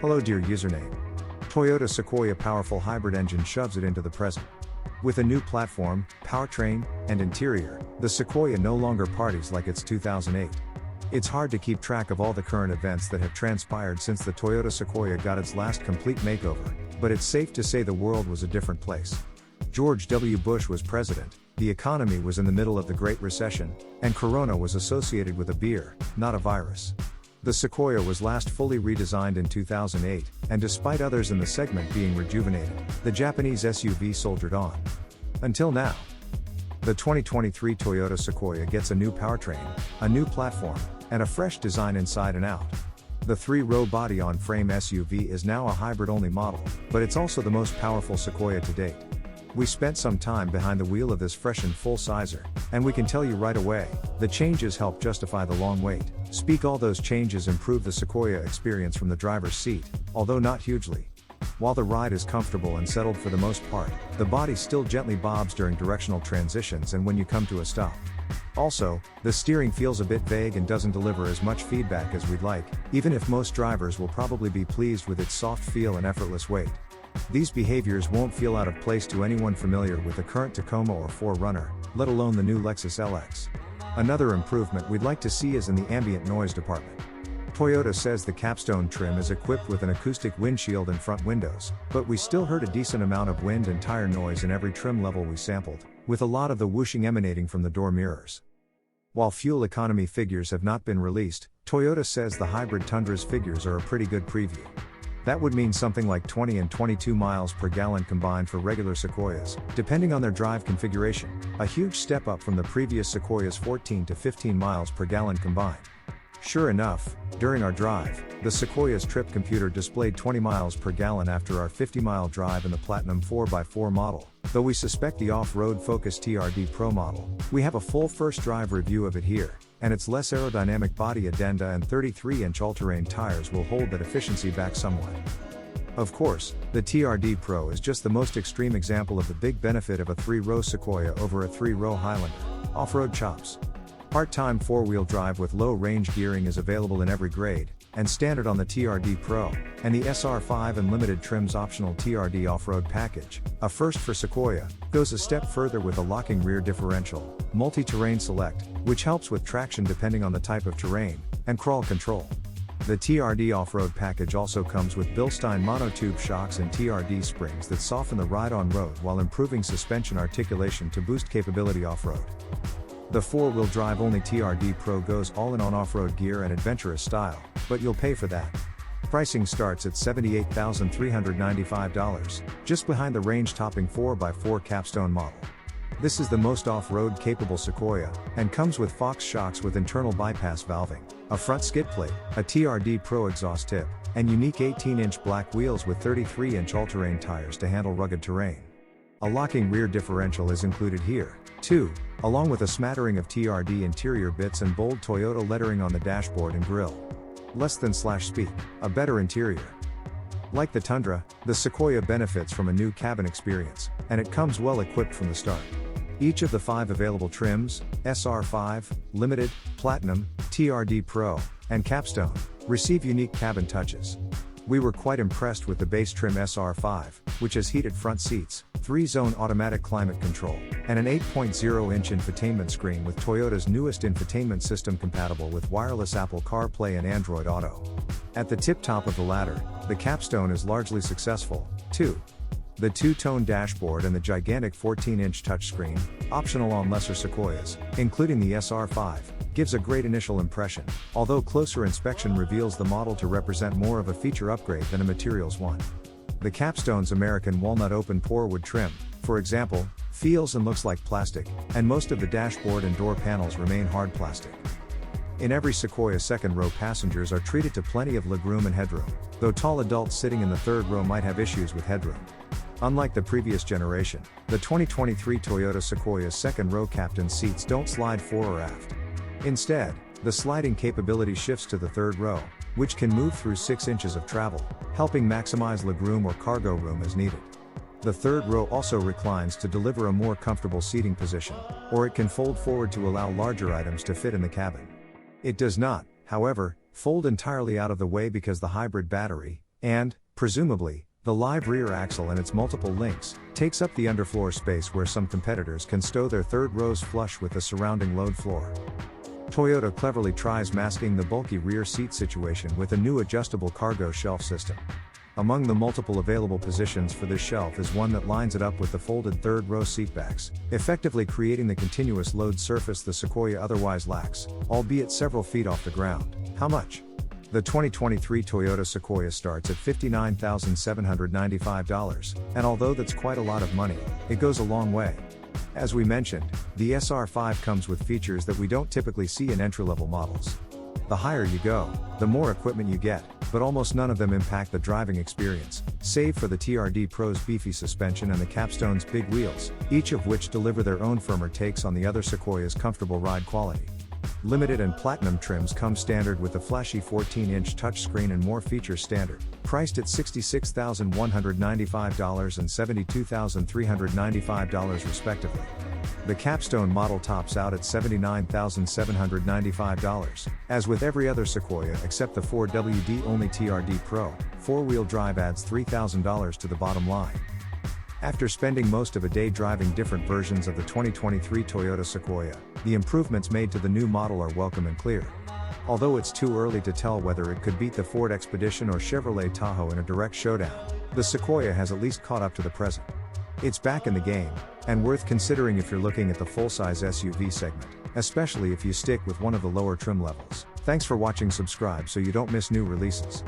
Hello dear username. Toyota Sequoia powerful hybrid engine shoves it into the present. With a new platform, powertrain, and interior, the Sequoia no longer parties like its 2008. It's hard to keep track of all the current events that have transpired since the Toyota Sequoia got its last complete makeover, but it's safe to say the world was a different place. George W. Bush was president, the economy was in the middle of the Great Recession, and Corona was associated with a beer, not a virus. The Sequoia was last fully redesigned in 2008, and despite others in the segment being rejuvenated, the Japanese SUV soldiered on. Until now. The 2023 Toyota Sequoia gets a new powertrain, a new platform, and a fresh design inside and out. The 3-row body-on-frame SUV is now a hybrid-only model, but it's also the most powerful Sequoia to date. We spent some time behind the wheel of this fresh and full-sizer, and we can tell you right away, the changes help justify the long wait. All those changes improve the Sequoia experience from the driver's seat, although not hugely. While the ride is comfortable and settled for the most part, the body still gently bobs during directional transitions and when you come to a stop. Also, the steering feels a bit vague and doesn't deliver as much feedback as we'd like, even if most drivers will probably be pleased with its soft feel and effortless weight. These behaviors won't feel out of place to anyone familiar with the current Tacoma or 4Runner, let alone the new Lexus LX. Another improvement we'd like to see is in the ambient noise department. Toyota says the capstone trim is equipped with an acoustic windshield and front windows, but we still heard a decent amount of wind and tire noise in every trim level we sampled, with a lot of the whooshing emanating from the door mirrors. While fuel economy figures have not been released, Toyota says the hybrid Tundra's figures are a pretty good preview. That would mean something like 20 and 22 miles per gallon combined for regular Sequoias, depending on their drive configuration, a huge step up from the previous Sequoia's 14 to 15 miles per gallon combined. Sure enough, during our drive, the Sequoia's trip computer displayed 20 miles per gallon after our 50-mile drive in the Platinum 4x4 model, though we suspect the off-road focused TRD Pro model. We have a full first drive review of it here, and its less aerodynamic body addenda and 33-inch all-terrain tires will hold that efficiency back somewhat. Of course, the TRD Pro is just the most extreme example of the big benefit of a 3-row Sequoia over a 3-row Highlander, off-road chops. Part-time 4-wheel drive with low-range gearing is available in every grade, and standard on the TRD Pro, and the SR5 and limited trims optional TRD off-road package, a first for Sequoia, goes a step further with a locking rear differential, multi-terrain select, which helps with traction depending on the type of terrain, and crawl control. The TRD off-road package also comes with Bilstein monotube shocks and TRD springs that soften the ride on road while improving suspension articulation to boost capability off-road. The 4-wheel drive only TRD Pro goes all in on off-road gear and adventurous style, but you'll pay for that. Pricing starts at $78,395, just behind the range-topping 4x4 capstone model. This is the most off-road capable Sequoia, and comes with Fox shocks with internal bypass valving, a front skid plate, a TRD Pro exhaust tip, and unique 18-inch black wheels with 33-inch all-terrain tires to handle rugged terrain. A locking rear differential is included here, too, along with a smattering of TRD interior bits and bold Toyota lettering on the dashboard and grille. Less than /speak, a better interior. Like the Tundra, the Sequoia benefits from a new cabin experience, and it comes well equipped from the start. Each of the 5 available trims, SR5, Limited, Platinum, TRD Pro, and Capstone, receive unique cabin touches. We were quite impressed with the base trim SR5, which has heated front seats, 3-zone automatic climate control, and an 8.0-inch infotainment screen with Toyota's newest infotainment system compatible with wireless Apple CarPlay and Android Auto. At the tip-top of the ladder, the Capstone is largely successful, too. The two-tone dashboard and the gigantic 14-inch touchscreen, optional on lesser Sequoias, including the SR5, gives a great initial impression, although closer inspection reveals the model to represent more of a feature upgrade than a materials one. The Capstone's American walnut open-pore wood trim, for example, feels and looks like plastic, and most of the dashboard and door panels remain hard plastic. In every Sequoia second-row passengers are treated to plenty of legroom and headroom, though tall adults sitting in the third row might have issues with headroom. Unlike the previous generation, the 2023 Toyota Sequoia's second-row captain seats don't slide fore or aft. Instead, the sliding capability shifts to the third row, which can move through 6 inches of travel, helping maximize legroom or cargo room as needed. The third row also reclines to deliver a more comfortable seating position, or it can fold forward to allow larger items to fit in the cabin. It does not, however, fold entirely out of the way because the hybrid battery, And, presumably, the live rear axle and its multiple links takes up the underfloor space where some competitors can stow their third rows flush with the surrounding load floor. Toyota cleverly tries masking the bulky rear seat situation with a new adjustable cargo shelf system. Among the multiple available positions for this shelf is one that lines it up with the folded third row seatbacks, effectively creating the continuous load surface the Sequoia otherwise lacks, albeit several feet off the ground. How much? The 2023 Toyota Sequoia starts at $59,795, and although that's quite a lot of money, it goes a long way. As we mentioned, the SR5 comes with features that we don't typically see in entry-level models. The higher you go, the more equipment you get, but almost none of them impact the driving experience, save for the TRD Pro's beefy suspension and the Capstone's big wheels, each of which deliver their own firmer takes on the other Sequoia's comfortable ride quality. Limited and Platinum trims come standard with the flashy 14-inch touchscreen and more features standard, priced at $66,195 and $72,395 respectively. The Capstone model tops out at $79,795. As with every other Sequoia except the 4WD-only TRD Pro, four-wheel drive adds $3,000 to the bottom line. After spending most of a day driving different versions of the 2023 Toyota Sequoia, the improvements made to the new model are welcome and clear. Although it's too early to tell whether it could beat the Ford Expedition or Chevrolet Tahoe in a direct showdown, the Sequoia has at least caught up to the present. It's back in the game, and worth considering if you're looking at the full-size SUV segment, especially if you stick with one of the lower trim levels. Thanks for watching. Subscribe so you don't miss new releases.